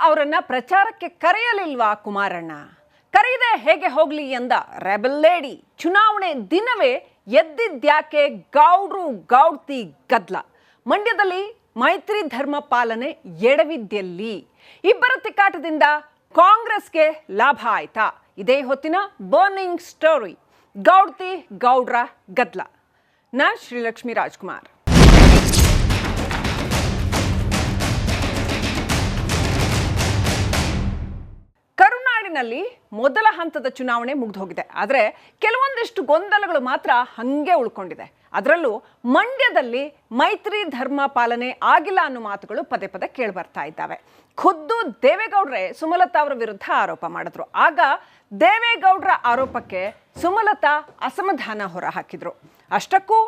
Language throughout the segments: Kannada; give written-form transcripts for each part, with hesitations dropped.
ಅವರನ್ನ ಪ್ರಚಾರಕ್ಕೆ ಕರೆಯಲಿಲ್ವಾ ಕುಮಾರಣ್ಣ? ಕರೆಯದೆ ಹೇಗೆ ಹೋಗ್ಲಿ ಎಂದ ರೆಬಲ್ ಲೇಡಿ. ಚುನಾವಣೆ ದಿನವೇ ಎದ್ದಿದ್ಯಾಕೆ ಗೌಡ್ರು ಗೌಡ್ತಿ ಗದ್ಲ. ಮಂಡ್ಯದಲ್ಲಿ ಮೈತ್ರಿ ಧರ್ಮ ಪಾಲನೆ ಎಡವಿದ್ಯಲ್ಲಿ. ಇಬ್ಬರ ತಿಕ್ಕಾಟದಿಂದ ಕಾಂಗ್ರೆಸ್ಗೆ ಲಾಭ ಆಯ್ತಾ? ಇದೇ ಹೊತ್ತಿನ ಬರ್ನಿಂಗ್ ಸ್ಟೋರಿ, ಗೌಡ್ತಿ ಗೌಡ್ರ ಗದ್ಲ. ನಾನು ಶ್ರೀಲಕ್ಷ್ಮಿ ರಾಜ್ಕುಮಾರ್. ಕರುನಾಡಿನಲ್ಲಿ ಮೊದಲ ಹಂತದ ಚುನಾವಣೆ ಮುಗಿದು ಹೋಗಿದೆ. ಆದರೆ ಕೆಲವೊಂದಿಷ್ಟು ಗೊಂದಲಗಳು ಮಾತ್ರ ಹಂಗೆ ಉಳ್ಕೊಂಡಿದೆ. ಅದರಲ್ಲೂ ಮಂಡ್ಯದಲ್ಲಿ ಮೈತ್ರಿ ಧರ್ಮ ಪಾಲನೆ ಆಗಿಲ್ಲ ಅನ್ನೋ ಮಾತುಗಳು ಪದೇ ಪದೇ ಕೇಳಿಬರ್ತಾ ಇದ್ದಾವೆ. ಖುದ್ದು ದೇವೇಗೌಡ್ರೆ ಸುಮಲತಾ ಅವರ ವಿರುದ್ಧ ಆರೋಪ ಮಾಡಿದ್ರು. ಆಗ ದೇವೇಗೌಡರ ಆರೋಪಕ್ಕೆ ಸುಮಲತಾ ಅಸಮಾಧಾನ ಹೊರಹಾಕಿದ್ರು. ಅಷ್ಟಕ್ಕೂ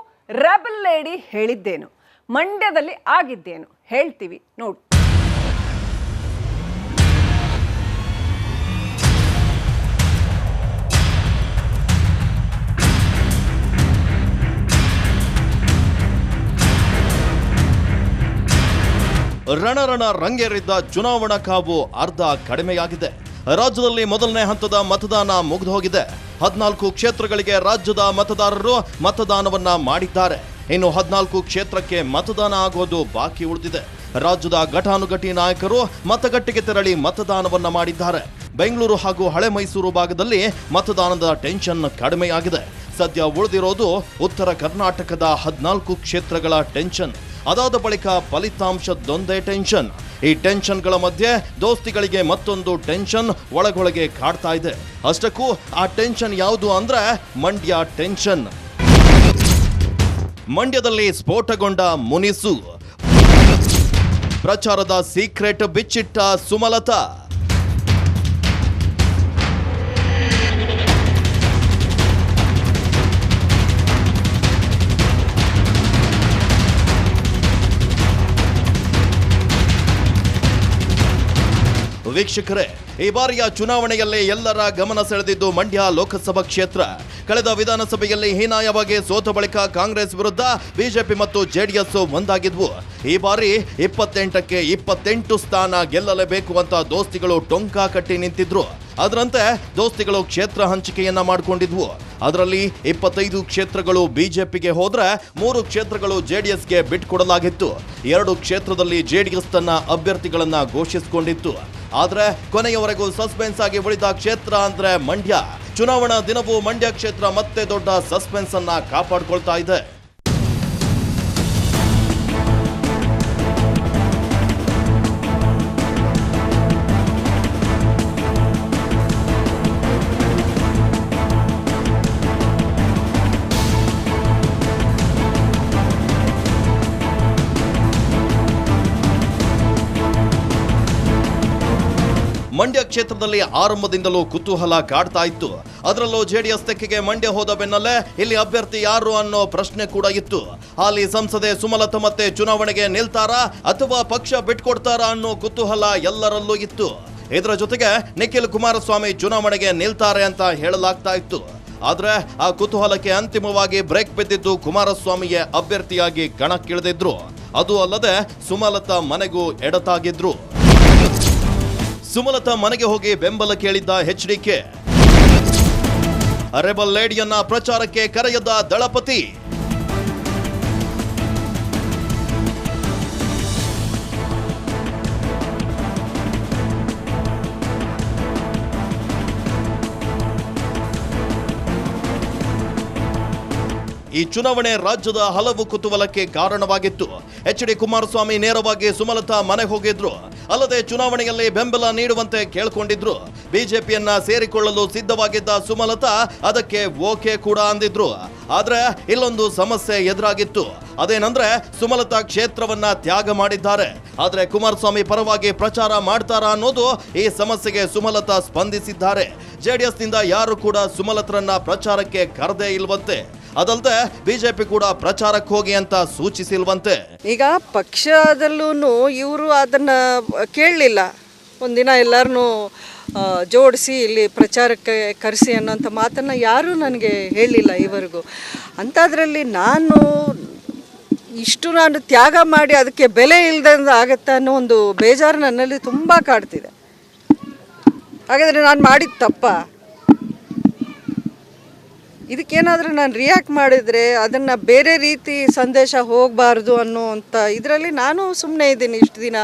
ರೆಬಲ್ ಲೇಡಿ ಹೇಳಿದ್ದೇನು, ಮಂಡ್ಯದಲ್ಲಿ ಆಗಿದ್ದೇನು ಹೇಳ್ತೀವಿ ನೋಡಿ. ರಣರಣ ರಂಗೇರಿದ್ದ ಚುನಾವಣಾ ಕಾವು ಅರ್ಧ ಕಡಿಮೆಯಾಗಿದೆ. ರಾಜ್ಯದಲ್ಲಿ ಮೊದಲನೇ ಹಂತದ ಮತದಾನ ಮುಗಿದು ಹೋಗಿದೆ. 14 ಕ್ಷೇತ್ರಗಳಿಗೆ ರಾಜ್ಯದ ಮತದಾರರು ಮತದಾನವನ್ನ ಮಾಡಿದ್ದಾರೆ. ಇನ್ನು 14 ಕ್ಷೇತ್ರಕ್ಕೆ ಮತದಾನ ಆಗೋದು ಬಾಕಿ ಉಳಿದಿದೆ. ರಾಜ್ಯದ ಘಟಾನುಘಟಿ ನಾಯಕರು ಮತಗಟ್ಟೆಗೆ ತೆರಳಿ ಮತದಾನವನ್ನ ಮಾಡಿದ್ದಾರೆ. ಬೆಂಗಳೂರು ಹಾಗೂ ಹಳೆ ಮೈಸೂರು ಭಾಗದಲ್ಲಿ ಮತದಾನದ ಟೆನ್ಷನ್ ಕಡಿಮೆಯಾಗಿದೆ. ಸದ್ಯ ಉಳಿದಿರೋದು ಉತ್ತರ ಕರ್ನಾಟಕದ 14 ಕ್ಷೇತ್ರಗಳ ಟೆನ್ಷನ್. ಅದಾದ ಬಳಿಕ ಫಲಿತಾಂಶದೊಂದೇ ಟೆನ್ಷನ್. ಈ ಟೆನ್ಷನ್ಗಳ ಮಧ್ಯೆ ದೋಸ್ತಿಗಳಿಗೆ ಮತ್ತೊಂದು ಟೆನ್ಷನ್ ಒಳಗೊಳಗೆ ಕಾಡ್ತಾ ಇದೆ. ಅಷ್ಟಕ್ಕೂ ಆ ಟೆನ್ಷನ್ ಯಾವುದು ಅಂದ್ರೆ ಮಂಡ್ಯ ಟೆನ್ಷನ್. ಮಂಡ್ಯದಲ್ಲಿ ಸ್ಫೋಟಗೊಂಡ ಮುನಿಸು. ಪ್ರಚಾರದ ಸೀಕ್ರೆಟ್ ಬಿಚ್ಚಿಟ್ಟ ಸುಮಲತಾ. ವೀಕ್ಷಕರೇ, ಈ ಬಾರಿಯ ಚುನಾವಣೆಯಲ್ಲಿ ಎಲ್ಲರ ಗಮನ ಸೆಳೆದಿದ್ದು ಮಂಡ್ಯ ಲೋಕಸಭಾ ಕ್ಷೇತ್ರ. ಕಳೆದ ವಿಧಾನಸಭೆಯಲ್ಲಿ ಹೀನಾಯವಾಗಿ ಸೋತ ಬಳಿಕ ಕಾಂಗ್ರೆಸ್ ವಿರುದ್ಧ ಬಿಜೆಪಿ ಮತ್ತು ಜೆಡಿಎಸ್ ಒಂದಾಗಿದ್ವು. ಈ ಬಾರಿ 28ಕ್ಕೆ 28 ಸ್ಥಾನ ಗೆಲ್ಲಲೇಬೇಕು ಅಂತ ದೋಸ್ತಿಗಳು ಟೊಂಕ ಕಟ್ಟಿ ನಿಂತಿದ್ರು. ಅದರಂತೆ ದೋಸ್ತಿಗಳು ಕ್ಷೇತ್ರ ಹಂಚಿಕೆಯನ್ನ ಮಾಡಿಕೊಂಡಿದ್ವು. ಅದರಲ್ಲಿ 25 ಕ್ಷೇತ್ರಗಳು ಬಿಜೆಪಿಗೆ ಹೋದ್ರೆ 3 ಕ್ಷೇತ್ರಗಳು ಜೆಡಿಎಸ್ಗೆ ಬಿಟ್ಕೊಡಲಾಗಿತ್ತು. 2 ಕ್ಷೇತ್ರದಲ್ಲಿ ಜೆಡಿಎಸ್ ತನ್ನ ಅಭ್ಯರ್ಥಿಗಳನ್ನ ಘೋಷಿಸಿಕೊಂಡಿತ್ತು. ಆದ್ರೆ ಕೊನೆಯವರೆಗೂ ಸಸ್ಪೆನ್ಸ್ ಆಗಿ ಉಳಿದ ಕ್ಷೇತ್ರ ಅಂದ್ರೆ ಮಂಡ್ಯ. ಚುನಾವಣಾ ದಿನವೂ ಮಂಡ್ಯ ಕ್ಷೇತ್ರ ಮತ್ತೆ ದೊಡ್ಡ ಸಸ್ಪೆನ್ಸ್ ಅನ್ನ ಕಾಪಾಡಿಕೊಳ್ತಾ ಇದೆ. ಮಂಡ್ಯ ಕ್ಷೇತ್ರದಲ್ಲಿ ಆರಂಭದಿಂದಲೂ ಕುತೂಹಲ ಕಾಡ್ತಾ ಇತ್ತು. ಅದರಲ್ಲೂ ಜೆಡಿಎಸ್ ತೆಕ್ಕೆಗೆ ಮಂಡ್ಯ ಹೋದ ಬೆನ್ನಲ್ಲೇ ಇಲ್ಲಿ ಅಭ್ಯರ್ಥಿ ಯಾರು ಅನ್ನೋ ಪ್ರಶ್ನೆ ಕೂಡ ಇತ್ತು. ಹಾಲಿ ಸಂಸದೆ ಸುಮಲತಾ ಮತ್ತೆ ಚುನಾವಣೆಗೆ ನಿಲ್ತಾರಾ ಅಥವಾ ಪಕ್ಷ ಬಿಟ್ಕೊಡ್ತಾರಾ ಅನ್ನೋ ಕುತೂಹಲ ಎಲ್ಲರಲ್ಲೂ ಇತ್ತು. ಇದರ ಜೊತೆಗೆ ನಿಖಿಲ್ ಕುಮಾರಸ್ವಾಮಿ ಚುನಾವಣೆಗೆ ನಿಲ್ತಾರೆ ಅಂತ ಹೇಳಲಾಗ್ತಾ ಇತ್ತು. ಆದ್ರೆ ಆ ಕುತೂಹಲಕ್ಕೆ ಅಂತಿಮವಾಗಿ ಬ್ರೇಕ್ ಬಿದ್ದಿದ್ದು ಕುಮಾರಸ್ವಾಮಿಯೇ ಅಭ್ಯರ್ಥಿಯಾಗಿ ಕಣಕ್ಕಿಳಿದಿದ್ರು. ಅದು ಅಲ್ಲದೆ ಸುಮಲತಾ ಮನೆಗೂ ಎಡತಾಗಿದ್ರು. ಸುಮಲತಾ ಮನೆಗೆ ಹೋಗಿ ಬೆಂಬಲ ಕೇಳಿದ್ದ ಎಚ್ಡಿಕೆ. ರೆಬಲ್ ಲೇಡಿಯನ್ನ ಪ್ರಚಾರಕ್ಕೆ ಕರೆಯದ ದಳಪತಿ. ಈ ಚುನಾವಣೆ ರಾಜ್ಯದ ಹಲವು ಕುತೂಹಲಕ್ಕೆ ಕಾರಣವಾಗಿತ್ತು. ಎಚ್.ಡಿ. ಕುಮಾರಸ್ವಾಮಿ ನೇರವಾಗಿ ಸುಮಲತಾ ಮನೆಗೆ ಹೋಗಿದ್ರು. ಅಲ್ಲದೆ ಚುನಾವಣೆಯಲ್ಲಿ ಬೆಂಬಲ ನೀಡುವಂತೆ ಕೇಳ್ಕೊಂಡಿದ್ರು. ಬಿಜೆಪಿಯನ್ನ ಸೇರಿಕೊಳ್ಳಲು ಸಿದ್ಧವಾಗಿದ್ದ ಸುಮಲತಾ ಅದಕ್ಕೆ ಓಕೆ ಕೂಡ ಅಂದಿದ್ರು. ಆದ್ರೆ ಇಲ್ಲೊಂದು ಸಮಸ್ಯೆ ಎದುರಾಗಿತ್ತು. ಅದೇನಂದ್ರೆ ಸುಮಲತಾ ಕ್ಷೇತ್ರವನ್ನ ತ್ಯಾಗ ಮಾಡಿದ್ದಾರೆ. ಆದ್ರೆ ಕುಮಾರಸ್ವಾಮಿ ಪರವಾಗಿ ಪ್ರಚಾರ ಮಾಡ್ತಾರಾ ಅನ್ನೋದು ಈ ಸಮಸ್ಯೆಗೆ ಸುಮಲತಾ ಸ್ಪಂದಿಸಿದ್ದಾರೆ. ಜೆಡಿಎಸ್ನಿಂದ ಯಾರು ಕೂಡ ಸುಮಲತರನ್ನ ಪ್ರಚಾರಕ್ಕೆ ಕರೆದೇ ಇಲ್ವಂತೆ. ಅದಲ್ಲದೆ ಬಿಜೆಪಿ ಕೂಡ ಪ್ರಚಾರಕ್ಕೆ ಹೋಗಿ ಅಂತ ಸೂಚಿಸಿಲ್ವಂತೆ. ಈಗ ಪಕ್ಷದಲ್ಲೂ ಇವರು ಅದನ್ನ ಕೇಳಲಿಲ್ಲ. ಒಂದಿನ ಎಲ್ಲರನ್ನೂ ಜೋಡಿಸಿ ಇಲ್ಲಿ ಪ್ರಚಾರಕ್ಕೆ ಕರೆಸಿ ಅನ್ನೋಂಥ ಮಾತನ್ನು ಯಾರೂ ನನಗೆ ಹೇಳಿಲ್ಲ ಈವರೆಗೂ. ಅಂಥದ್ರಲ್ಲಿ ನಾನು ಇಷ್ಟು ನಾನು ತ್ಯಾಗ ಮಾಡಿ ಅದಕ್ಕೆ ಬೆಲೆ ಇಲ್ಲದಂಗೆ ಆಗುತ್ತೆ ಅನ್ನೋ ಒಂದು ಬೇಜಾರು ನನ್ನಲ್ಲಿ ತುಂಬ ಕಾಡ್ತಿದೆ. ಹಾಗಾದರೆ ನಾನು ಮಾಡಿದ ತಪ್ಪ? ಇದಕ್ಕೇನಾದರೂ ನಾನು ರಿಯಾಕ್ಟ್ ಮಾಡಿದರೆ ಅದನ್ನು ಬೇರೆ ರೀತಿ ಸಂದೇಶ ಹೋಗಬಾರ್ದು ಅನ್ನೋವಂಥ ಇದರಲ್ಲಿ ನಾನು ಸುಮ್ಮನೆ ಇದ್ದೀನಿ ಇಷ್ಟು ದಿನ.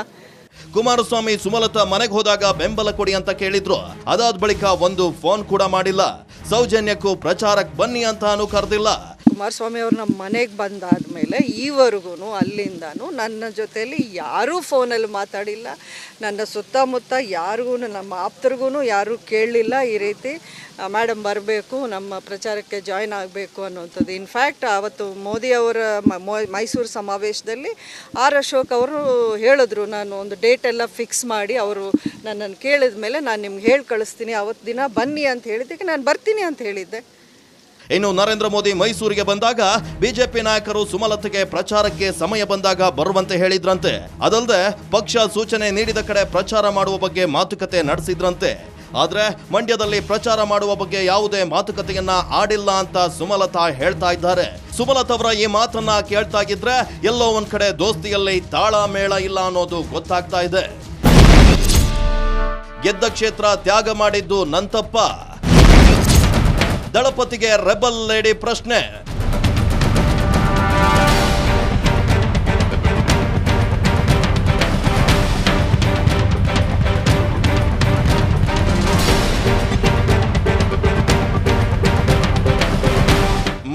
ಕುಮಾರಸ್ವಾಮಿ ಸುಮಲತಾ ಮನೆಗೆ ಹೋದಾಗ ಬೆಂಬಲ ಕೊಡಿ ಅಂತ ಕೇಳಿದ್ರು. ಅದಾದ ಬಳಿಕ ಒಂದು ಫೋನ್ ಕೂಡ ಮಾಡಿಲ್ಲ. ಸೌಜನ್ಯಕ್ಕೂ ಪ್ರಚಾರಕ್ಕೆ ಬನ್ನಿ ಅಂತಾನು ಕರೆದಿಲ್ಲ. ಕುಮಾರಸ್ವಾಮಿ ಅವ್ರು ನಮ್ಮ ಮನೆಗೆ ಬಂದಾದಮೇಲೆ ಈವರೆಗೂ ಅಲ್ಲಿಂದನೂ ನನ್ನ ಜೊತೆಯಲ್ಲಿ ಯಾರೂ ಫೋನಲ್ಲಿ ಮಾತಾಡಿಲ್ಲ. ನನ್ನ ಸುತ್ತಮುತ್ತ ಯಾರಿಗೂ, ನಮ್ಮ ಆಪ್ತರಿಗೂ ಯಾರೂ ಕೇಳಲಿಲ್ಲ ಈ ರೀತಿ ಮೇಡಮ್ ಬರಬೇಕು, ನಮ್ಮ ಪ್ರಚಾರಕ್ಕೆ ಜಾಯ್ನ್ ಆಗಬೇಕು ಅನ್ನೋವಂಥದ್ದು. ಇನ್ಫ್ಯಾಕ್ಟ್ ಆವತ್ತು ಮೋದಿ ಅವರ ಮೈಸೂರು ಸಮಾವೇಶದಲ್ಲಿ ಆರ್ ಅಶೋಕ್ ಅವರು ಹೇಳಿದ್ರು, ನಾನು ಒಂದು ಡೇಟ್ ಎಲ್ಲ ಫಿಕ್ಸ್ ಮಾಡಿ ಅವರು ನನ್ನನ್ನು ಕೇಳಿದ ಮೇಲೆ ನಾನು ನಿಮ್ಗೆ ಹೇಳಿ ಕಳಿಸ್ತೀನಿ, ಅವತ್ತು ದಿನ ಬನ್ನಿ ಅಂತ ಹೇಳಿದ್ದಕ್ಕೆ ನಾನು ಬರ್ತೀನಿ ಅಂತ ಹೇಳಿದ್ದೆ. ಇನ್ನು ನರೇಂದ್ರ ಮೋದಿ ಮೈಸೂರಿಗೆ ಬಂದಾಗ ಬಿಜೆಪಿ ನಾಯಕರು ಸುಮಲತೆಗೆ ಪ್ರಚಾರಕ್ಕೆ ಸಮಯ ಬಂದಾಗ ಬರುವಂತೆ ಹೇಳಿದ್ರಂತೆ. ಅದಲ್ಲದೆ ಪಕ್ಷ ಸೂಚನೆ ನೀಡಿದ ಕಡೆ ಪ್ರಚಾರ ಮಾಡುವ ಬಗ್ಗೆ ಮಾತುಕತೆ ನಡೆಸಿದ್ರಂತೆ. ಆದ್ರೆ ಮಂಡ್ಯದಲ್ಲಿ ಪ್ರಚಾರ ಮಾಡುವ ಬಗ್ಗೆ ಯಾವುದೇ ಮಾತುಕತೆಯನ್ನ ಆಡಿಲ್ಲ ಅಂತ ಸುಮಲತಾ ಹೇಳ್ತಾ ಇದ್ದಾರೆ. ಸುಮಲತಾ ಅವರ ಈ ಮಾತನ್ನ ಕೇಳ್ತಾ ಇದ್ರೆ ಎಲ್ಲೋ ಒಂದ್ ಕಡೆ ದೋಸ್ತಿಯಲ್ಲಿ ತಾಳ ಮೇಳ ಇಲ್ಲ ಅನ್ನೋದು ಗೊತ್ತಾಗ್ತಾ ಇದೆ. ಗೆದ್ದ ಕ್ಷೇತ್ರ ತ್ಯಾಗ ಮಾಡಿದ್ದು ನಂತಪ್ಪ? ದಳಪತಿಗೆ ರೆಬಲ್ ಲೇಡಿ ಪ್ರಶ್ನೆ.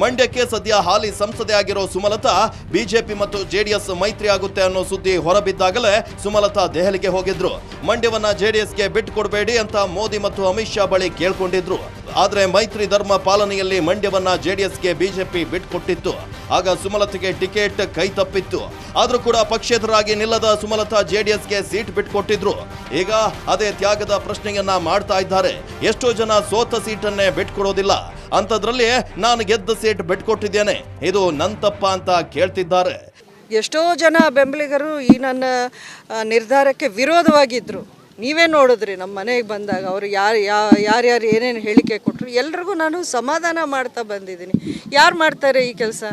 ಮಂಡ್ಯಕ್ಕೆ ಸದ್ಯ ಹಾಲಿ ಸಂಸದೆ ಆಗಿರೋ ಸುಮಲತಾ ಬಿಜೆಪಿ ಮತ್ತು ಜೆಡಿಎಸ್ ಮೈತ್ರಿ ಆಗುತ್ತೆ ಅನ್ನೋ ಸುದ್ದಿ ಹೊರಬಿದ್ದಾಗಲೇ ಸುಮಲತಾ ದೆಹಲಿಗೆ ಹೋಗಿದ್ರು. ಮಂಡ್ಯವನ್ನ ಜೆಡಿಎಸ್ಗೆ ಬಿಟ್ಟು ಕೊಡಬೇಡಿ ಅಂತ ಮೋದಿ ಮತ್ತು ಅಮಿತ್ ಶಾ ಬಳಿ ಕೇಳ್ಕೊಂಡಿದ್ರು. ಆದ್ರೆ ಮೈತ್ರಿ ಧರ್ಮ ಪಾಲನೆಯಲ್ಲಿ ಮಂಡ್ಯವನ್ನ ಜೆಡಿಎಸ್ಗೆ ಬಿಜೆಪಿ ಬಿಟ್ಕೊಟ್ಟಿತ್ತು. ಆಗ ಸುಮಲತೆಗೆ ಟಿಕೆಟ್ ಕೈ ತಪ್ಪಿತ್ತು. ಆದ್ರೂ ಕೂಡ ಪಕ್ಷೇತರರಾಗಿ ನಿಲ್ಲದ ಸುಮಲತಾ ಜೆಡಿಎಸ್ಗೆ ಸೀಟ್ ಬಿಟ್ಕೊಟ್ಟಿದ್ರು. ಈಗ ಅದೇ ತ್ಯಾಗದ ಪ್ರಶ್ನೆಯನ್ನ ಮಾಡ್ತಾ ಇದ್ದಾರೆ. ಎಷ್ಟೋ ಜನ ಸೋತ ಸೀಟನ್ನೇ ಬಿಟ್ಕೊಡೋದಿಲ್ಲ, ಅಂಥದ್ರಲ್ಲಿ ನಾನು ಗೆದ್ದ ಸೀಟ್ ಬಿಟ್ಕೊಟ್ಟಿದ್ದೇನೆ, ಇದು ನಂತಪ್ಪ ಅಂತ ಕೇಳ್ತಿದ್ದಾರೆ. ಎಷ್ಟೋ ಜನ ಬೆಂಬಲಿಗರು ಈ ನನ್ನ ನಿರ್ಧಾರಕ್ಕೆ ವಿರೋಧವಾಗಿದ್ದರು. ನೀವೇ ನೋಡಿದ್ರಿ ನಮ್ಮ ಮನೆಗೆ ಬಂದಾಗ ಅವರು ಯಾರ್ಯಾರು ಏನೇನು ಹೇಳಿಕೆ ಕೊಟ್ಟರು ಎಲ್ರಿಗೂ ನಾನು ಸಮಾಧಾನ ಮಾಡ್ತಾ ಬಂದಿದ್ದೀನಿ. ಯಾರು ಮಾಡ್ತಾರೆ ಈ ಕೆಲಸ?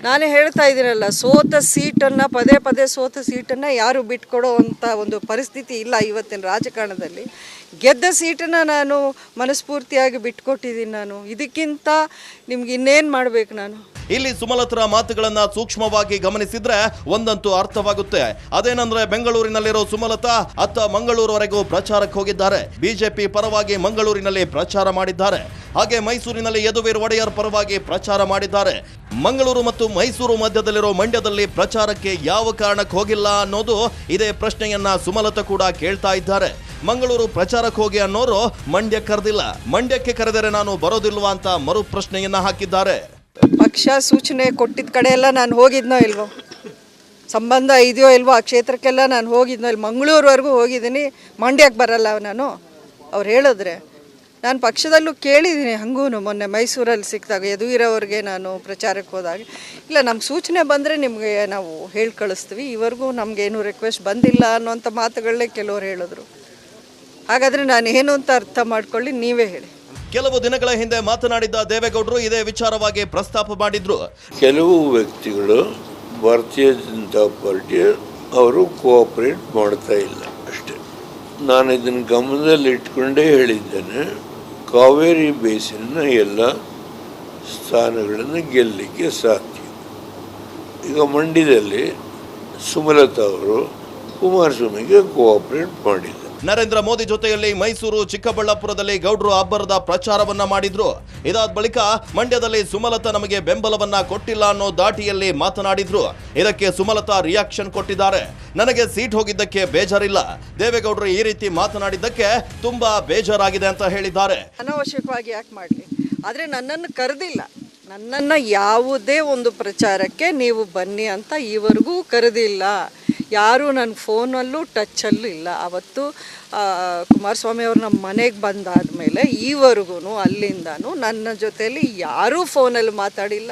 ನಾನೇ ಹೇಳ್ತಾ ಇದ್ದೀನಲ್ಲ, ಸೋತ ಸೀಟನ್ನು ಪದೇ ಪದೇ ಸೋತ ಸೀಟನ್ನು ಯಾರು ಬಿಟ್ಕೊಡೋ ಅಂಥ ಒಂದು ಪರಿಸ್ಥಿತಿ ಇಲ್ಲ ಇವತ್ತಿನ ರಾಜಕಾರಣದಲ್ಲಿ. ಗೆದ್ದ ಸೀಟನ್ನು ನಾನು ಮನಸ್ಫೂರ್ತಿಯಾಗಿ ಬಿಟ್ಕೊಟ್ಟಿದ್ದೀನಿ. ನಾನು ಇದಕ್ಕಿಂತ ನಿಮ್ಗೆ ಇನ್ನೇನು ಮಾಡಬೇಕು? ನಾನು ಇಲ್ಲಿ ಸುಮಲತರ ಮಾತುಗಳನ್ನ ಸೂಕ್ಷ್ಮವಾಗಿ ಗಮನಿಸಿದ್ರೆ ಒಂದಂತೂ ಅರ್ಥವಾಗುತ್ತೆ. ಅದೇನಂದ್ರೆ ಬೆಂಗಳೂರಿನಲ್ಲಿರೋ ಸುಮಲತಾ ಅತ್ತ ಮಂಗಳೂರುವರೆಗೂ ಪ್ರಚಾರಕ್ಕೆ ಹೋಗಿದ್ದಾರೆ. ಬಿಜೆಪಿ ಪರವಾಗಿ ಮಂಗಳೂರಿನಲ್ಲಿ ಪ್ರಚಾರ ಮಾಡಿದ್ದಾರೆ. ಹಾಗೆ ಮೈಸೂರಿನಲ್ಲಿ ಯದುವೀರ್ ಒಡೆಯರ್ ಪರವಾಗಿ ಪ್ರಚಾರ ಮಾಡಿದ್ದಾರೆ. ಮಂಗಳೂರು ಮತ್ತು ಮೈಸೂರು ಮಧ್ಯದಲ್ಲಿರೋ ಮಂಡ್ಯದಲ್ಲಿ ಪ್ರಚಾರಕ್ಕೆ ಯಾವ ಕಾರಣಕ್ಕೆ ಹೋಗಿಲ್ಲ ಅನ್ನೋದು ಇದೇ ಪ್ರಶ್ನೆಯನ್ನ ಸುಮಲತಾ ಕೂಡ ಕೇಳ್ತಾ ಇದ್ದಾರೆ. ಮಂಗಳೂರು ಪ್ರಚಾರಕ್ಕೆ ಹೋಗಿ ಅನ್ನೋರು ಮಂಡ್ಯ ಕರೆದಿಲ್ಲ, ಮಂಡ್ಯಕ್ಕೆ ಕರೆದರೆ ನಾನು ಬರೋದಿಲ್ವಾ ಅಂತ ಮರು ಪ್ರಶ್ನೆಯನ್ನ ಹಾಕಿದ್ದಾರೆ. ಪಕ್ಷ ಸೂಚನೆ ಕೊಟ್ಟಿದ್ದ ಕಡೆ ಎಲ್ಲ ನಾನು ಹೋಗಿದ್ನೋ ಇಲ್ವೋ, ಸಂಬಂಧ ಇದೆಯೋ ಇಲ್ವೋ ಆ ಕ್ಷೇತ್ರಕ್ಕೆಲ್ಲ ನಾನು ಹೋಗಿದ್ನೋ ಇಲ್ಲಿ, ಮಂಗಳೂರುವರೆಗೂ ಹೋಗಿದ್ದೀನಿ, ಮಂಡ್ಯಕ್ಕೆ ಬರಲ್ಲ ನಾನು ಅವ್ರು ಹೇಳಿದ್ರೆ. ನಾನು ಪಕ್ಷದಲ್ಲೂ ಕೇಳಿದ್ದೀನಿ, ಹಂಗೂ ಮೊನ್ನೆ ಮೈಸೂರಲ್ಲಿ ಸಿಕ್ಕಿದಾಗ ಯದುವೀರವ್ರಿಗೆ ನಾನು ಪ್ರಚಾರಕ್ಕೆ ಹೋದಾಗ, ಇಲ್ಲ ನಮ್ಗೆ ಸೂಚನೆ ಬಂದರೆ ನಿಮಗೆ ನಾವು ಹೇಳಿ ಕಳಿಸ್ತೀವಿ, ಇವರೆಗೂ ನಮಗೇನು ರಿಕ್ವೆಸ್ಟ್ ಬಂದಿಲ್ಲ ಅನ್ನೋಂಥ ಮಾತುಗಳನ್ನೇ ಕೆಲವರು ಹೇಳಿದ್ರು. ಹಾಗಾದರೆ ನಾನು ಏನು ಅಂತ ಅರ್ಥ ಮಾಡ್ಕೊಳ್ಳಿ, ನೀವೇ ಹೇಳಿ. ಕೆಲವು ದಿನಗಳ ಹಿಂದೆ ಮಾತನಾಡಿದ್ದ ದೇವೇಗೌಡರು ಇದೇ ವಿಚಾರವಾಗಿ ಪ್ರಸ್ತಾಪ ಮಾಡಿದ್ರು. ಕೆಲವು ವ್ಯಕ್ತಿಗಳು ಭಾರತೀಯ ಜನತಾ ಪಾರ್ಟಿ ಅವರು ಕೋಆಪರೇಟ್ ಮಾಡ್ತಾ ಇಲ್ಲ ಅಷ್ಟೇ. ನಾನು ಇದನ್ನು ಗಮನದಲ್ಲಿ ಇಟ್ಕೊಂಡೇ ಹೇಳಿದ್ದೇನೆ, ಕಾವೇರಿ ಬೇಸಿನ ಎಲ್ಲ ಸ್ಥಾನಗಳನ್ನು ಗೆಲ್ಲಲಿಕ್ಕೆ ಸಾಧ್ಯ. ಈಗ ಮಂಡ್ಯದಲ್ಲಿ ಸುಮಲತಾ ಅವರು ಕುಮಾರಸ್ವಾಮಿಗೆ ಕೋಆಪರೇಟ್ ಮಾಡಿಲ್ಲ. ನರೇಂದ್ರ ಮೋದಿ ಜೊತೆಯಲ್ಲಿ ಮೈಸೂರು, ಚಿಕ್ಕಬಳ್ಳಾಪುರದಲ್ಲಿ ಗೌಡ್ರು ಅಬ್ಬರದ ಪ್ರಚಾರವನ್ನ ಮಾಡಿದ್ರು. ಇದಾದ ಬಳಿಕ ಮಂಡ್ಯದಲ್ಲಿ ಸುಮಲತಾ ನಮಗೆ ಬೆಂಬಲವನ್ನ ಕೊಟ್ಟಿಲ್ಲ ಅನ್ನೋ ದಾಟಿಯಲ್ಲಿ ಮಾತನಾಡಿದ್ರು. ಇದಕ್ಕೆ ಸುಮಲತಾ ರಿಯಾಕ್ಷನ್ ಕೊಟ್ಟಿದ್ದಾರೆ. ನನಗೆ ಸೀಟ್ ಹೋಗಿದ್ದಕ್ಕೆ ಬೇಜಾರಿಲ್ಲ, ದೇವೇಗೌಡರು ಈ ರೀತಿ ಮಾತನಾಡಿದ್ದಕ್ಕೆ ತುಂಬಾ ಬೇಜಾರಾಗಿದೆ ಅಂತ ಹೇಳಿದ್ದಾರೆ. ಅನಾವಶ್ಯಕವಾಗಿ ಯಾಕೆ ಮಾಡಲಿ, ಆದರೆ ನನ್ನನ್ನು ಕರೆದಿಲ್ಲ. ನನ್ನನ್ನು ಯಾವುದೇ ಒಂದು ಪ್ರಚಾರಕ್ಕೆ ನೀವು ಬನ್ನಿ ಅಂತ ಈವರೆಗೂ ಕರೆದಿಲ್ಲ. ಯಾರೂ ನನ್ನ ಫೋನಲ್ಲೂ ಟಚ್ಚಲ್ಲೂ ಇಲ್ಲ. ಅವತ್ತು ಕುಮಾರಸ್ವಾಮಿ ಅವರು ನಮ್ಮ ಮನೆಗೆ ಬಂದಾದಮೇಲೆ ಈವರೆಗೂ ಅಲ್ಲಿಂದನೂ ನನ್ನ ಜೊತೆಯಲ್ಲಿ ಯಾರೂ ಫೋನಲ್ಲಿ ಮಾತಾಡಿಲ್ಲ.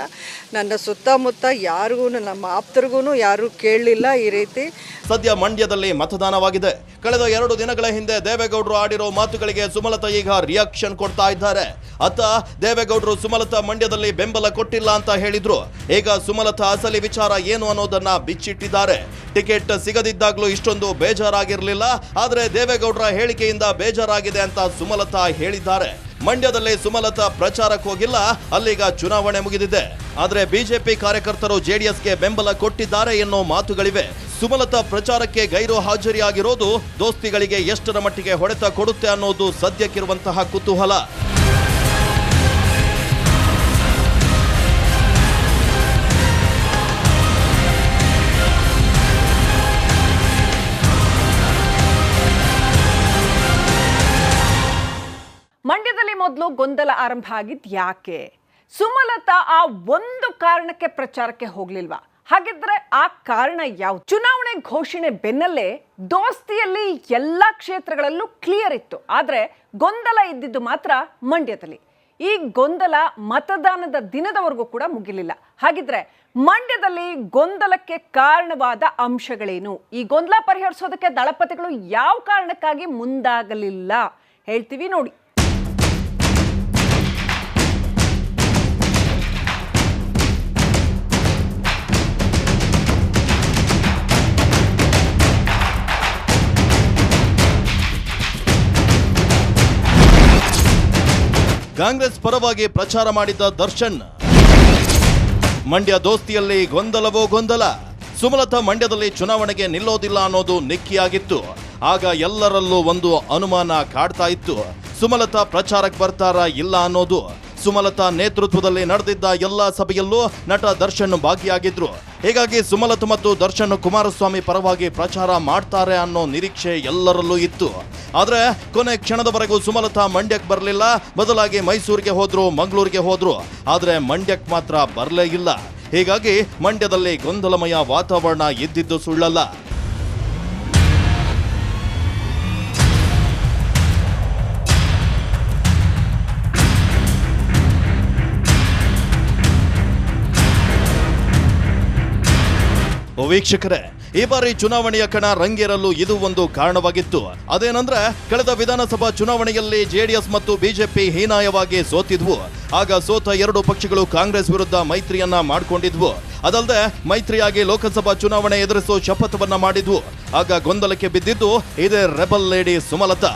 ನನ್ನ ಸುತ್ತಮುತ್ತ ಯಾರಿಗೂ, ನಮ್ಮ ಆಪ್ತರಿಗೂ ಯಾರೂ ಕೇಳಲಿಲ್ಲ ಈ ರೀತಿ ಸದ್ಯ ಮಂಡ್ಯದಲ್ಲಿ ಮತದಾನವಾಗಿದೆ. ಕಳೆದ 2 ದಿನಗಳ ಹಿಂದೆ ದೇವೇಗೌಡರು ಆಡಿರೋ ಮಾತುಗಳಿಗೆ ಸುಮಲತಾ ಈಗ ರಿಯಾಕ್ಷನ್ ಕೊಡ್ತಾ ಇದ್ದಾರೆ. ಅತ್ತ ದೇವೇಗೌಡರು ಸುಮಲತಾ ಮಂಡ್ಯದಲ್ಲಿ ಬೆಂಬಲ ಕೊಟ್ಟಿಲ್ಲ ಅಂತ ಹೇಳಿದ್ರು. ಈಗ ಸುಮಲತಾ ಅಸಲಿ ವಿಚಾರ ಏನು ಅನ್ನೋದನ್ನ ಬಿಚ್ಚಿಟ್ಟಿದ್ದಾರೆ. ಟಿಕೆಟ್ ಸಿಗದಿದ್ದಾಗ್ಲೂ ಇಷ್ಟೊಂದು ಬೇಜಾರಾಗಿರ್ಲಿಲ್ಲ, ಆದ್ರೆ ದೇವೇಗೌಡರ ಹೇಳಿಕೆಯಿಂದ ಬೇಜಾರಾಗಿದೆ ಅಂತ ಸುಮಲತಾ ಹೇಳಿದ್ದಾರೆ. ಮಂಡ್ಯದಲ್ಲಿ ಸುಮಲತಾ ಪ್ರಚಾರಕ್ಕೆ ಹೋಗಿಲ್ಲ, ಅಲ್ಲಿಗ ಚುನಾವಣೆ ಮುಗಿದಿದೆ. ಆದ್ರೆ ಬಿಜೆಪಿ ಕಾರ್ಯಕರ್ತರು ಜೆಡಿಎಸ್ಗೆ ಬೆಂಬಲ ಕೊಟ್ಟಿದ್ದಾರೆ ಎನ್ನೋ ಮಾತುಗಳಿವೆ. ಸುಮಲತಾ ಪ್ರಚಾರಕ್ಕೆ ಗೈರು ಹಾಜರಿಯಾಗಿರೋದು ದೋಸ್ತಿಗಳಿಗೆ ಎಷ್ಟರ ಮಟ್ಟಿಗೆ ಹೊಡೆತ ಕೊಡುತ್ತೆ ಅನ್ನೋದು ಸದ್ಯಕ್ಕಿರುವಂತಹ ಕುತೂಹಲ. ಮಂಡ್ಯದಲ್ಲಿ ಮೊದಲು ಗೊಂದಲ ಆರಂಭ ಆಗಿದ್ ಯಾಕೆ? ಸುಮಲತಾ ಆ ಒಂದು ಕಾರಣಕ್ಕೆ ಪ್ರಚಾರಕ್ಕೆ ಹೋಗ್ಲಿಲ್ವಾ? ಹಾಗಿದ್ರೆ ಆ ಕಾರಣ ಯಾವುದು? ಚುನಾವಣೆ ಘೋಷಣೆ ಬೆನ್ನಲ್ಲೇ ದೋಸ್ತಿಯಲ್ಲಿ ಎಲ್ಲಾ ಕ್ಷೇತ್ರಗಳಲ್ಲೂ ಕ್ಲಿಯರ್ ಇತ್ತು, ಆದ್ರೆ ಗೊಂದಲ ಇದ್ದಿದ್ದು ಮಾತ್ರ ಮಂಡ್ಯದಲ್ಲಿ. ಈ ಗೊಂದಲ ಮತದಾನದ ದಿನದವರೆಗೂ ಕೂಡ ಮುಗಿಲಿಲ್ಲ. ಹಾಗಿದ್ರೆ ಮಂಡ್ಯದಲ್ಲಿ ಗೊಂದಲಕ್ಕೆ ಕಾರಣವಾದ ಅಂಶಗಳೇನು? ಈ ಗೊಂದಲ ಪರಿಹರಿಸೋದಕ್ಕೆ ದಳಪತಿಗಳು ಯಾವ ಕಾರಣಕ್ಕಾಗಿ ಮುಂದಾಗಲಿಲ್ಲ ಹೇಳ್ತೀವಿ ನೋಡಿ. ಕಾಂಗ್ರೆಸ್ ಪರವಾಗಿ ಪ್ರಚಾರ ಮಾಡಿದ್ದ ದರ್ಶನ್. ಮಂಡ್ಯ ದೋಸ್ತಿಯಲ್ಲಿ ಗೊಂದಲವೋ ಗೊಂದಲ. ಸುಮಲತಾ ಮಂಡ್ಯದಲ್ಲಿ ಚುನಾವಣೆಗೆ ನಿಲ್ಲೋದಿಲ್ಲ ಅನ್ನೋದು ನಿಕ್ಕಿಯಾಗಿತ್ತು. ಆಗ ಎಲ್ಲರಲ್ಲೂ ಒಂದು ಅನುಮಾನ ಕಾಡ್ತಾ ಇತ್ತು, ಸುಮಲತಾ ಪ್ರಚಾರಕ್ಕೆ ಬರ್ತಾರಾ ಇಲ್ಲ ಅನ್ನೋದು. ಸುಮಲತಾ ನೇತೃತ್ವದಲ್ಲಿ ನಡೆದಿದ್ದ ಎಲ್ಲ ಸಭೆಯಲ್ಲೂ ನಟ ದರ್ಶನ್ ಭಾಗಿಯಾಗಿದ್ರು. ಹೀಗಾಗಿ ಸುಮಲತಾ ಮತ್ತು ದರ್ಶನ್ ಕುಮಾರಸ್ವಾಮಿ ಪರವಾಗಿ ಪ್ರಚಾರ ಮಾಡ್ತಾರೆ ಅನ್ನೋ ನಿರೀಕ್ಷೆ ಎಲ್ಲರಲ್ಲೂ ಇತ್ತು. ಆದ್ರೆ ಕೊನೆ ಕ್ಷಣದವರೆಗೂ ಸುಮಲತಾ ಮಂಡ್ಯಕ್ಕೆ ಬರಲಿಲ್ಲ, ಬದಲಾಗಿ ಮೈಸೂರಿಗೆ ಹೋದ್ರು, ಮಂಗಳೂರಿಗೆ ಹೋದ್ರು. ಆದ್ರೆ ಮಂಡ್ಯಕ್ಕೆ ಮಾತ್ರ ಬರಲೇ ಇಲ್ಲ. ಹೀಗಾಗಿ ಮಂಡ್ಯದಲ್ಲಿ ಗೊಂದಲಮಯ ವಾತಾವರಣ ಇದ್ದಿದ್ದು ಸುಳ್ಳಲ್ಲ. ವೀಕ್ಷಕರೇ, ಈ ಬಾರಿ ಚುನಾವಣೆಯ ಕಣ ರಂಗೇರಲು ಇದು ಒಂದು ಕಾರಣವಾಗಿತ್ತು. ಅದೇನಂದ್ರೆ ಕಳೆದ ವಿಧಾನಸಭಾ ಚುನಾವಣೆಯಲ್ಲಿ ಜೆಡಿಎಸ್ ಮತ್ತು ಬಿಜೆಪಿ ಹೀನಾಯವಾಗಿ ಸೋತಿದ್ವು. ಆಗ ಸೋತ 2 ಪಕ್ಷಗಳು ಕಾಂಗ್ರೆಸ್ ವಿರುದ್ಧ ಮೈತ್ರಿಯನ್ನ ಮಾಡಿಕೊಂಡಿದ್ವು. ಅದಲ್ಲದೆ ಮೈತ್ರಿಯಾಗಿ ಲೋಕಸಭಾ ಚುನಾವಣೆ ಎದುರಿಸೋ ಶಪಥವನ್ನ ಮಾಡಿದ್ವು. ಆಗ ಗೊಂದಲಕ್ಕೆ ಬಿದ್ದಿದ್ದು ಇದೇ ರೆಬಲ್ ಲೇಡಿ ಸುಮಲತಾ.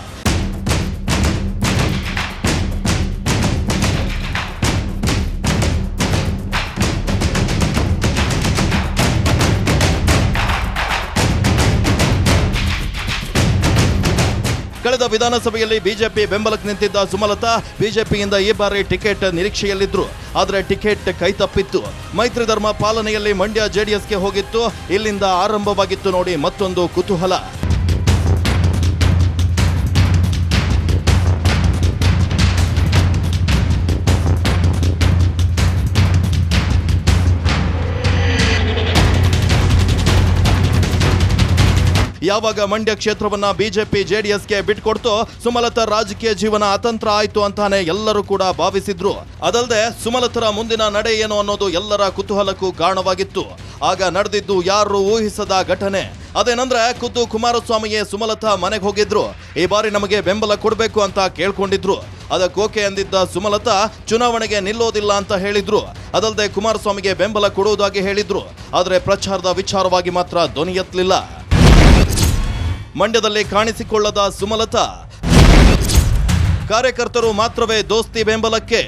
ಕಳೆದ ವಿಧಾನಸಭೆಯಲ್ಲಿ ಬಿಜೆಪಿ ಬೆಂಬಲಕ್ಕೆ ನಿಂತಿದ್ದ ಸುಮಲತಾ ಬಿಜೆಪಿಯಿಂದ ಈ ಬಾರಿ ಟಿಕೆಟ್ ನಿರೀಕ್ಷೆಯಲ್ಲಿದ್ರು. ಆದರೆ ಟಿಕೆಟ್ ಕೈತಪ್ಪಿತ್ತು. ಮೈತ್ರಿ ಧರ್ಮ ಪಾಲನೆಯಲ್ಲಿ ಮಂಡ್ಯ ಜೆಡಿಎಸ್ಗೆ ಹೋಗಿತ್ತು. ಇಲ್ಲಿಂದ ಆರಂಭವಾಗಿತ್ತು ನೋಡಿ ಮತ್ತೊಂದು ಕುತೂಹಲ. ಯಾವಾಗ ಮಂಡ್ಯ ಕ್ಷೇತ್ರವನ್ನ ಬಿಜೆಪಿ ಜೆಡಿಎಸ್ಗೆ ಬಿಟ್ಕೊಡ್ತೋ ಸುಮಲತಾ ರಾಜಕೀಯ ಜೀವನ ಅತಂತ್ರ ಆಯ್ತು ಅಂತಾನೆ ಎಲ್ಲರೂ ಕೂಡ ಭಾವಿಸಿದ್ರು. ಅದಲ್ಲದೆ ಸುಮಲತರ ಮುಂದಿನ ನಡೆ ಏನು ಅನ್ನೋದು ಎಲ್ಲರ ಕುತೂಹಲಕ್ಕೂ ಕಾರಣವಾಗಿತ್ತು. ಆಗ ನಡೆದಿದ್ದು ಯಾರು ಊಹಿಸದ ಘಟನೆ. ಅದೇನಂದ್ರೆ ಖುದ್ದು ಕುಮಾರಸ್ವಾಮಿಯೇ ಸುಮಲತಾ ಮನೆಗೆ ಹೋಗಿದ್ರು. ಈ ಬಾರಿ ನಮಗೆ ಬೆಂಬಲ ಕೊಡಬೇಕು ಅಂತ ಕೇಳ್ಕೊಂಡಿದ್ರು. ಅದಕ್ಕೋಕೆ ಅಂದಿದ್ದ ಸುಮಲತಾ ಚುನಾವಣೆಗೆ ನಿಲ್ಲೋದಿಲ್ಲ ಅಂತ ಹೇಳಿದ್ರು. ಅದಲ್ಲದೆ ಕುಮಾರಸ್ವಾಮಿಗೆ ಬೆಂಬಲ ಕೊಡುವುದಾಗಿ ಹೇಳಿದ್ರು. ಆದರೆ ಪ್ರಚಾರದ ವಿಚಾರವಾಗಿ ಮಾತ್ರ ಧ್ವನಿ ಎತ್ತಲಿಲ್ಲ. ಮಂಡ್ಯದಲ್ಲಿ ಕಾಣಿಸಿಕೊಳ್ಳದ ಸುಮಲತಾ, ಕಾರ್ಯಕರ್ತರು ಮಾತ್ರವೇ ದೋಸ್ತಿ ಬೆಂಬಲಕ್ಕೆ.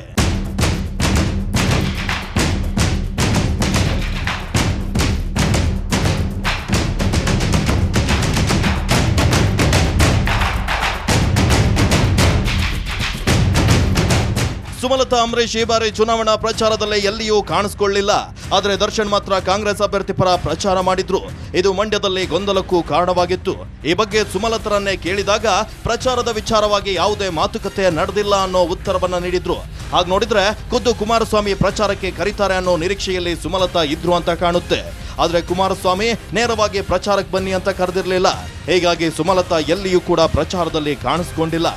ಸುಮಲತಾ ಅಂಬರೀಶ್ ಈ ಬಾರಿ ಚುನಾವಣಾ ಪ್ರಚಾರದಲ್ಲಿ ಎಲ್ಲಿಯೂ ಕಾಣಿಸಿಕೊಳ್ಳಿಲ್ಲ. ಆದರೆ ದರ್ಶನ್ ಮಾತ್ರ ಕಾಂಗ್ರೆಸ್ ಅಭ್ಯರ್ಥಿ ಪರ ಪ್ರಚಾರ ಮಾಡಿದ್ರು. ಇದು ಮಂಡ್ಯದಲ್ಲಿ ಗೊಂದಲಕ್ಕೂ ಕಾರಣವಾಗಿತ್ತು. ಈ ಬಗ್ಗೆ ಸುಮಲತರನ್ನೇ ಕೇಳಿದಾಗ ಪ್ರಚಾರದ ವಿಚಾರವಾಗಿ ಯಾವುದೇ ಮಾತುಕತೆ ನಡೆದಿಲ್ಲ ಅನ್ನೋ ಉತ್ತರವನ್ನ ನೀಡಿದ್ರು. ಹಾಗೆ ನೋಡಿದ್ರೆ ಖುದ್ದು ಕುಮಾರಸ್ವಾಮಿ ಪ್ರಚಾರಕ್ಕೆ ಕರೀತಾರೆ ಅನ್ನೋ ನಿರೀಕ್ಷೆಯಲ್ಲಿ ಸುಮಲತಾ ಇದ್ರು ಅಂತ ಕಾಣುತ್ತೆ. ಆದ್ರೆ ಕುಮಾರಸ್ವಾಮಿ ನೇರವಾಗಿ ಪ್ರಚಾರಕ್ಕೆ ಬನ್ನಿ ಅಂತ ಕರೆದಿರಲಿಲ್ಲ. ಹೀಗಾಗಿ ಸುಮಲತಾ ಎಲ್ಲಿಯೂ ಕೂಡ ಪ್ರಚಾರದಲ್ಲಿ ಕಾಣಿಸಿಕೊಂಡಿಲ್ಲ.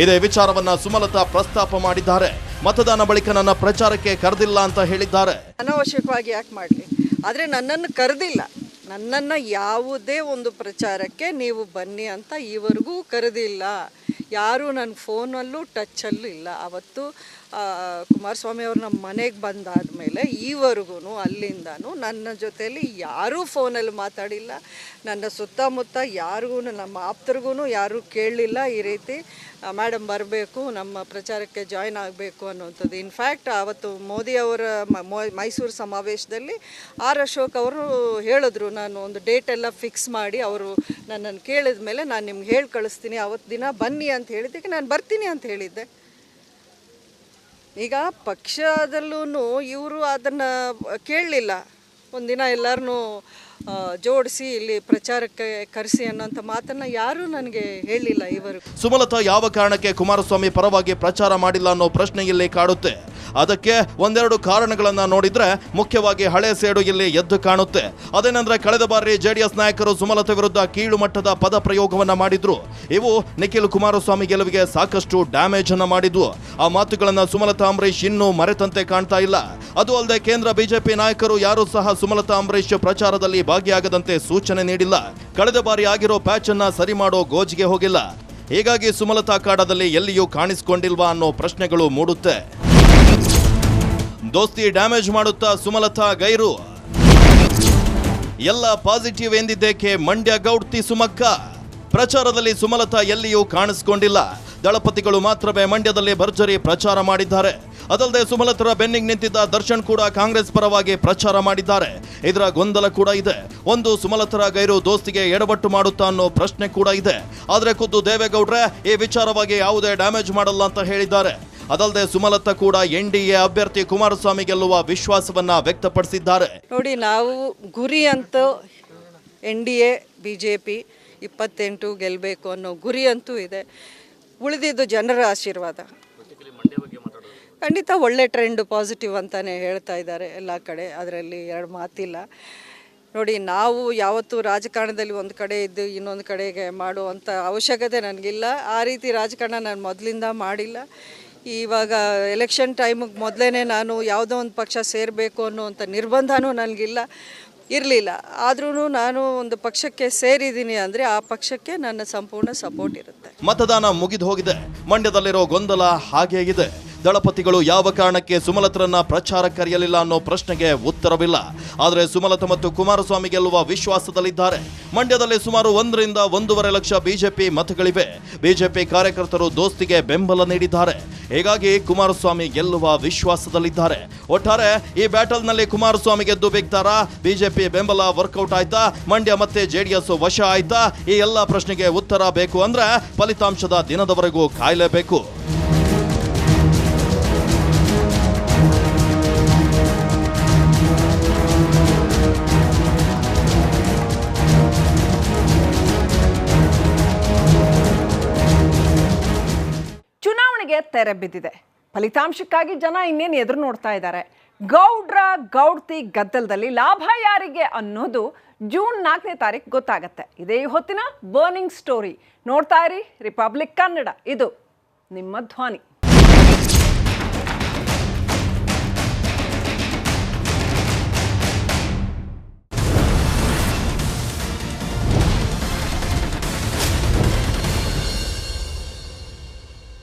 ಇದೇ ವಿಚಾರವನ್ನ ಸುಮಲತಾ ಪ್ರಸ್ತಾಪ ಮಾಡಿದ್ದಾರೆ. ಮತದಾನ ಬಳಿಕ ನನ್ನ ಪ್ರಚಾರಕ್ಕೆ ಕರೆದಿಲ್ಲ ಅಂತ ಹೇಳಿದ್ದಾರೆ. ಅನಾವಶ್ಯಕವಾಗಿ ಯಾಕೆ ಮಾಡಲಿ, ಆದರೆ ನನ್ನನ್ನು ಕರೆದಿಲ್ಲ. ನನ್ನನ್ನು ಯಾವುದೇ ಒಂದು ಪ್ರಚಾರಕ್ಕೆ ನೀವು ಬನ್ನಿ ಅಂತ ಈವರೆಗೂ ಕರೆದಿಲ್ಲ. ಯಾರೂ ನನ್ನ ಫೋನಲ್ಲೂ ಟಚ್ಚಲ್ಲೂ ಇಲ್ಲ. ಅವತ್ತು ಕುಮಾರಸ್ವಾಮಿ ಅವ್ರು ನಮ್ಮ ಮನೆಗೆ ಬಂದಾದಮೇಲೆ ಈವರೆಗೂ ಅಲ್ಲಿಂದನೂ ನನ್ನ ಜೊತೆಯಲ್ಲಿ ಯಾರೂ ಫೋನಲ್ಲಿ ಮಾತಾಡಿಲ್ಲ. ನನ್ನ ಸುತ್ತಮುತ್ತ ಯಾರಿಗೂ, ನಮ್ಮ ಆಪ್ತರಿಗೂ ಯಾರೂ ಕೇಳಲಿಲ್ಲ ಈ ರೀತಿ ಮೇಡಮ್ ಬರಬೇಕು, ನಮ್ಮ ಪ್ರಚಾರಕ್ಕೆ ಜಾಯ್ನ್ ಆಗಬೇಕು ಅನ್ನುವಂಥದ್ದು. ಇನ್ಫ್ಯಾಕ್ಟ್ ಅವತ್ತು ಮೋದಿ ಅವರ ಮೈಸೂರು ಸಮಾವೇಶದಲ್ಲಿ ಆರ್ ಅಶೋಕ್ ಅವರು ಹೇಳಿದ್ರು, ನಾನು ಒಂದು ಡೇಟ್ ಎಲ್ಲ ಫಿಕ್ಸ್ ಮಾಡಿ ಅವರು ನನ್ನನ್ನು ಕೇಳಿದ ಮೇಲೆ ನಾನು ನಿಮ್ಗೆ ಹೇಳಿ ಕಳಿಸ್ತೀನಿ, ಅವತ್ತು ದಿನ ಬನ್ನಿ ಅಂತ ಹೇಳಿದ್ದಕ್ಕೆ ನಾನು ಬರ್ತೀನಿ ಅಂತ ಹೇಳಿದ್ದೆ. ಈಗ ಪಕ್ಷದಲ್ಲೂ ಇವರು ಅದನ್ನು ಕೇಳಲಿಲ್ಲ. ಒಂದಿನ ಎಲ್ಲರನ್ನೂ ಜೋಡಿಸಿ ಇಲ್ಲಿ ಪ್ರಚಾರಕ್ಕೆ ಕರೆಸಿ ಅನ್ನೋಂಥ ಮಾತನ್ನು ಯಾರೂ ನನಗೆ ಹೇಳಿಲ್ಲ ಇವರೆಗೂ. ಸುಮಲತಾ ಯಾವ ಕಾರಣಕ್ಕೆ ಕುಮಾರಸ್ವಾಮಿ ಪರವಾಗಿ ಪ್ರಚಾರ ಮಾಡಿಲ್ಲ ಅನ್ನೋ ಪ್ರಶ್ನೆ ಇಲ್ಲಿ ಕಾಡುತ್ತೆ. ಅದಕ್ಕೆ ಒಂದೆರಡು ಕಾರಣಗಳನ್ನ ನೋಡಿದ್ರೆ ಮುಖ್ಯವಾಗಿ ಹಳೆ ಸೇಡು ಇಲ್ಲಿ ಎದ್ದು ಕಾಣುತ್ತೆ. ಅದೇನೆಂದ್ರೆ ಕಳೆದ ಬಾರಿ ಜೆಡಿಎಸ್ ನಾಯಕರು ಸುಮಲತಾ ವಿರುದ್ಧ ಕೀಳು ಮಟ್ಟದ ಪದ ಪ್ರಯೋಗವನ್ನ ಮಾಡಿದ್ರು. ಇವು ನಿಖಿಲ್ ಕುಮಾರಸ್ವಾಮಿ ಗೆಲುವಿಗೆ ಸಾಕಷ್ಟು ಡ್ಯಾಮೇಜ್ ಅನ್ನ ಮಾಡಿದ್ವು. ಆ ಮಾತುಗಳನ್ನ ಸುಮಲತಾ ಅಂಬರೀಶ್ ಇನ್ನೂ ಮರೆತಂತೆ ಕಾಣ್ತಾ ಇಲ್ಲ. ಅದು ಅಲ್ಲದೆ ಕೇಂದ್ರ ಬಿಜೆಪಿ ನಾಯಕರು ಯಾರು ಸಹ ಸುಮಲತಾ ಅಂಬರೀಶ್ ಪ್ರಚಾರದಲ್ಲಿ ಭಾಗಿಯಾಗದಂತೆ ಸೂಚನೆ ನೀಡಿಲ್ಲ. ಕಳೆದ ಬಾರಿ ಆಗಿರೋ ಪ್ಯಾಚ್ ಅನ್ನ ಸರಿ ಮಾಡೋ ಗೋಜಿಗೆ ಹೋಗಿಲ್ಲ. ಹೀಗಾಗಿ ಸುಮಲತಾ ಅಖಾಡದಲ್ಲಿ ಎಲ್ಲಿಯೂ ಕಾಣಿಸಿಕೊಂಡಿಲ್ವಾ ಅನ್ನೋ ಪ್ರಶ್ನೆಗಳು ಮೂಡುತ್ತೆ. ದೋಸ್ತಿ ಡ್ಯಾಮೇಜ್ ಮಾಡುತ್ತಾ ಸುಮಲತಾ ಗೈರು? ಎಲ್ಲ ಪಾಸಿಟಿವ್ ಎಂದಿದ್ದೇಕೆ ಮಂಡ್ಯ ಗೌಡ್ತಿ ಸುಮಕ್ಕ? ಪ್ರಚಾರದಲ್ಲಿ ಸುಮಲತಾ ಎಲ್ಲಿಯೂ ಕಾಣಿಸಿಕೊಂಡಿಲ್ಲ. ದಳಪತಿಗಳು ಮಾತ್ರವೇ ಮಂಡ್ಯದಲ್ಲಿ ಭರ್ಜರಿ ಪ್ರಚಾರ ಮಾಡಿದ್ದಾರೆ. ಅದಲ್ಲದೆ ಸುಮಲತರ ಬೆನ್ನಿಗೆ ನಿಂತಿದ್ದ ದರ್ಶನ್ ಕೂಡ ಕಾಂಗ್ರೆಸ್ ಪರವಾಗಿ ಪ್ರಚಾರ ಮಾಡಿದ್ದಾರೆ. ಇದರ ಗೊಂದಲ ಕೂಡ ಇದೆ. ಒಂದು ಸುಮಲತರ ಗೈರು ದೋಸ್ತಿಗೆ ಎಡವಟ್ಟು ಮಾಡುತ್ತಾ ಅನ್ನೋ ಪ್ರಶ್ನೆ ಕೂಡ ಇದೆ. ಆದರೆ ಖುದ್ದು ದೇವೇಗೌಡ್ರೆ ಈ ವಿಚಾರವಾಗಿ ಯಾವುದೇ ಡ್ಯಾಮೇಜ್ ಮಾಡಲ್ಲ ಅಂತ ಹೇಳಿದ್ದಾರೆ. ಅದಲ್ಲದೆ ಸುಮಲತಾ ಕೂಡ NDA ಅಭ್ಯರ್ಥಿ ಕುಮಾರಸ್ವಾಮಿ ಗೆಲ್ಲುವ ವಿಶ್ವಾಸವನ್ನ ವ್ಯಕ್ತಪಡಿಸಿದ್ದಾರೆ. ನೋಡಿ, ನಾವು ಗುರಿ ಅಂತೂ NDA BJP 28 ಗೆಲ್ಲಬೇಕು ಅನ್ನೋ ಗುರಿ ಅಂತೂ ಇದೆ. ಉಳಿದಿದ್ದು ಜನರ ಆಶೀರ್ವಾದ. ಖಂಡಿತ ಒಳ್ಳೆ ಟ್ರೆಂಡ್, ಪಾಸಿಟಿವ್ ಅಂತಲೇ ಹೇಳ್ತಾ ಇದ್ದಾರೆ ಎಲ್ಲ ಕಡೆ, ಅದರಲ್ಲಿ ಎರಡು ಮಾತಿಲ್ಲ. ನೋಡಿ, ನಾವು ಯಾವತ್ತೂ ರಾಜಕಾರಣದಲ್ಲಿ ಒಂದು ಕಡೆ ಇದ್ದು ಇನ್ನೊಂದು ಕಡೆಗೆ ಮಾಡುವಂಥ ಅವಶ್ಯಕತೆ ನನಗಿಲ್ಲ. ಆ ರೀತಿ ರಾಜಕಾರಣ ನಾನು ಮೊದಲಿಂದ ಮಾಡಿಲ್ಲ. ಇವಾಗ ಎಲೆಕ್ಷನ್ ಟೈಮಿಗೆ ಮೊದಲೇ ನಾನು ಯಾವುದೋ ಒಂದು ಪಕ್ಷ ಸೇರಬೇಕು ಅನ್ನುವಂಥ ನಿರ್ಬಂಧನೂ ನನಗಿಲ್ಲ, ಇರಲಿಲ್ಲ. ಆದ್ರೂ ನಾನು ಒಂದು ಪಕ್ಷಕ್ಕೆ ಸೇರಿದ್ದೀನಿ ಅಂದರೆ ಆ ಪಕ್ಷಕ್ಕೆ ನನ್ನ ಸಂಪೂರ್ಣ ಸಪೋರ್ಟ್ ಇರುತ್ತೆ. ಮತದಾನ ಮುಗಿದು ಹೋಗಿದೆ. ಮಂಡ್ಯದಲ್ಲಿರೋ ಗೊಂದಲ ಹಾಗೇ ಇದೆ. ದಳಪತಿಗಳು ಯಾವ ಕಾರಣಕ್ಕೆ ಸುಮಲತರನ್ನ ಪ್ರಚಾರ ಕರೆಯಲಿಲ್ಲ ಅನ್ನೋ ಪ್ರಶ್ನೆಗೆ ಉತ್ತರವಿಲ್ಲ. ಆದರೆ ಸುಮಲತಾ ಮತ್ತು ಕುಮಾರಸ್ವಾಮಿ ಗೆಲ್ಲುವ ವಿಶ್ವಾಸದಲ್ಲಿದ್ದಾರೆ. ಮಂಡ್ಯದಲ್ಲಿ ಸುಮಾರು 1 ರಿಂದ 1.5 ಲಕ್ಷ ಬಿಜೆಪಿ ಮತಗಳಿವೆ. ಬಿಜೆಪಿ ಕಾರ್ಯಕರ್ತರು ದೋಸ್ತಿಗೆ ಬೆಂಬಲ ನೀಡಿದ್ದಾರೆ. ಹೀಗಾಗಿ ಕುಮಾರಸ್ವಾಮಿ ಗೆಲ್ಲುವ ವಿಶ್ವಾಸದಲ್ಲಿದ್ದಾರೆ. ಒಟ್ಟಾರೆ ಈ ಬ್ಯಾಟಲ್ನಲ್ಲಿ ಕುಮಾರಸ್ವಾಮಿ ಗೆದ್ದು ಬಿಗ್ತಾರಾ? ಬಿಜೆಪಿ ಬೆಂಬಲ ವರ್ಕೌಟ್ ಆಯ್ತಾ? ಮಂಡ್ಯ ಮತ್ತೆ ಜೆಡಿಎಸ್ ವಶ ಆಯ್ತಾ? ಈ ಎಲ್ಲ ಪ್ರಶ್ನೆಗೆ ಉತ್ತರ ಬೇಕು ಅಂದ್ರೆ ಫಲಿತಾಂಶದ ದಿನದವರೆಗೂ ಕಾಯಲೇಬೇಕು. ಚುನಾವಣೆಗೆ ತೆರೆ ಬಿದ್ದಿದೆ. ಫಲಿತಾಂಶಕ್ಕಾಗಿ ಜನ ಇನ್ನೇನು ಎದುರು ನೋಡ್ತಾ ಇದ್ದಾರೆ. ಗೌಡ್ರ ಗೌಡ್ತಿ ಗದ್ದಲದಲ್ಲಿ ಲಾಭ ಯಾರಿಗೆ ಅನ್ನೋದು ಜೂನ್ 4ನೇ ತಾರೀಕು ಗೊತ್ತಾಗತ್ತೆ. ಇದೇ ಹೊತ್ತಿನ ಬರ್ನಿಂಗ್ ಸ್ಟೋರಿ. ನೋಡ್ತಾ ಇರಿ ರಿಪಬ್ಲಿಕ್ ಕನ್ನಡ. ಇದು ನಿಮ್ಮ ಧ್ವನಿ.